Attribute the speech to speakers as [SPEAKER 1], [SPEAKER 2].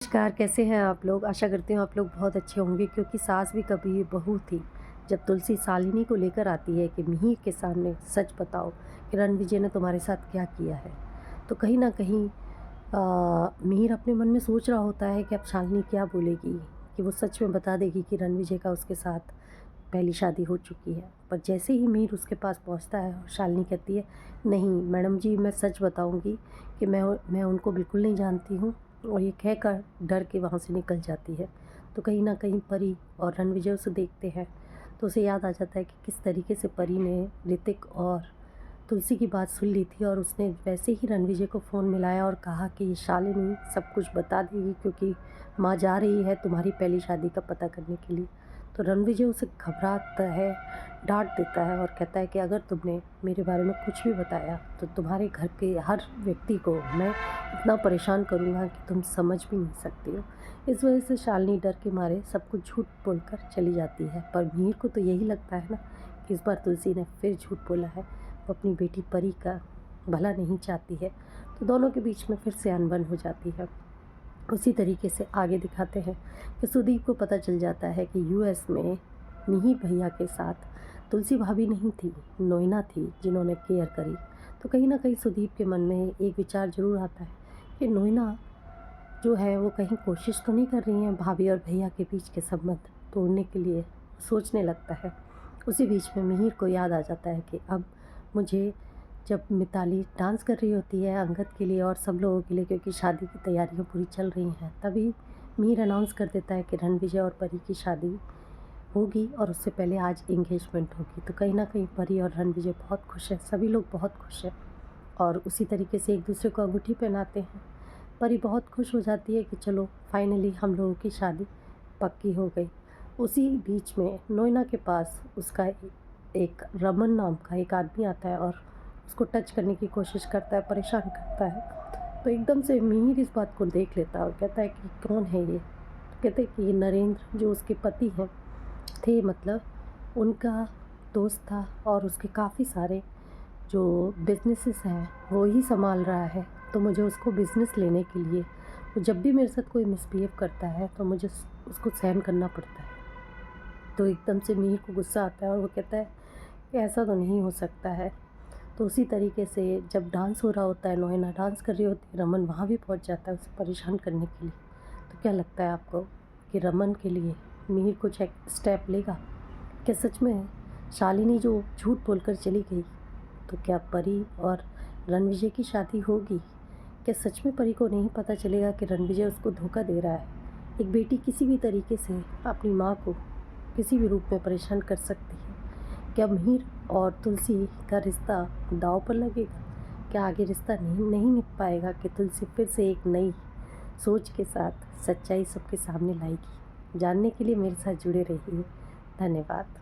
[SPEAKER 1] नमस्कार, कैसे हैं आप लोग? आशा करती हूँ आप लोग बहुत अच्छे होंगे क्योंकि सास भी कभी बहू थी। जब तुलसी शालिनी को लेकर आती है कि मिहिर के सामने सच बताओ कि रणविजय ने तुम्हारे साथ क्या किया है, तो कहीं न कहीं मिहिर अपने मन में सोच रहा होता है कि अब शालिनी क्या बोलेगी, कि वो सच में बता देगी कि रणविजय का उसके साथ पहली शादी हो चुकी है। पर जैसे ही मिहिर उसके पास पहुँचता है और शालिनी कहती है, "नहीं मैडम जी, मैं सच बताऊँगी कि मैं उनको बिल्कुल नहीं जानती हूँ।" और ये कहकर डर के वहाँ से निकल जाती है। तो कहीं न कहीं परी और रणविजय उसे देखते हैं, तो उसे याद आ जाता है कि किस तरीके से परी ने ऋतिक और तुलसी की बात सुन ली थी और उसने वैसे ही रणविजय को फ़ोन मिलाया और कहा कि ये शालिनी सब कुछ बता देगी क्योंकि माँ जा रही है तुम्हारी पहली शादी का पता करने के लिए। तो रणविजय उसे घबराता है, डाँट देता है और कहता है कि अगर तुमने मेरे बारे में कुछ भी बताया तो तुम्हारे घर के हर व्यक्ति को मैं इतना परेशान करूँगा कि तुम समझ भी नहीं सकती हो। इस वजह से शालिनी डर के मारे सब कुछ झूठ बोलकर चली जाती है। पर मिहिर को तो यही लगता है ना कि इस बार तुलसी ने फिर झूठ बोला है, वो अपनी बेटी परी का भला नहीं चाहती है। तो दोनों के बीच में फिर से अनबन हो जाती है। उसी तरीके से आगे दिखाते हैं कि सुदीप को पता चल जाता है कि यूएस में मिहिर भैया के साथ तुलसी भाभी नहीं थी, नोएना थी जिन्होंने केयर करी। तो कहीं न कहीं सुदीप के मन में एक विचार ज़रूर आता है कि नोएना जो है वो कहीं कोशिश तो नहीं कर रही हैं भाभी और भैया के बीच के संबंध तोड़ने के लिए, सोचने लगता है। उसी बीच में मिहिर को याद आ जाता है कि अब मुझे, जब मिताली डांस कर रही होती है अंगद के लिए और सब लोगों के लिए क्योंकि शादी की तैयारियां पूरी चल रही हैं, तभी मिहिर अनाउंस कर देता है कि रणविजय और परी की शादी होगी और उससे पहले आज एंगेजमेंट होगी। तो कहीं न कहीं परी और रणविजय बहुत खुश हैं, सभी लोग बहुत खुश हैं और उसी तरीके से एक दूसरे को अंगूठी पहनाते हैं। परी बहुत खुश हो जाती है कि चलो फाइनली हम लोगों की शादी पक्की हो गई। उसी बीच में नोएना के पास उसका एक रमन नाम का एक आदमी आता है और उसको टच करने की कोशिश करता है, परेशान करता है। तो एकदम से मिहिर इस बात को देख लेता है और कहता है कि कौन है ये? तो कहते हैं कि ये नरेंद्र जो उसके पति हैं थे, मतलब उनका दोस्त था और उसके काफ़ी सारे जो बिज़नेसेस हैं वो ही सँभाल रहा है। तो मुझे उसको बिज़नेस लेने के लिए, वो जब भी मेरे साथ कोई मिसबिहेव करता है तो मुझे उसको सहन करना पड़ता है। तो एकदम से मिहिर को गुस्सा आता है और वो कहता है कि ऐसा तो नहीं हो सकता है। तो उसी तरीके से जब डांस हो रहा होता है, नोएना डांस कर रही होती है, रमन वहाँ भी पहुँच जाता है उसे परेशान करने के लिए। तो क्या लगता है आपको कि रमन के लिए मिहिर कुछ एक स्टेप लेगा? क्या सच में शालिनी जो झूठ बोलकर चली गई, तो क्या परी और रणविजय की शादी होगी? क्या सच में परी को नहीं पता चलेगा कि रणविजय उसको धोखा दे रहा है? एक बेटी किसी भी तरीके से अपनी माँ को किसी भी रूप में परेशान कर सकती है। क्या मिहिर और तुलसी का रिश्ता दांव पर लगेगा? क्या आगे रिश्ता नहीं नहीं निभ पाएगा कि तुलसी फिर से एक नई सोच के साथ सच्चाई सबके सामने लाएगी? जानने के लिए मेरे साथ जुड़े रहिए। धन्यवाद।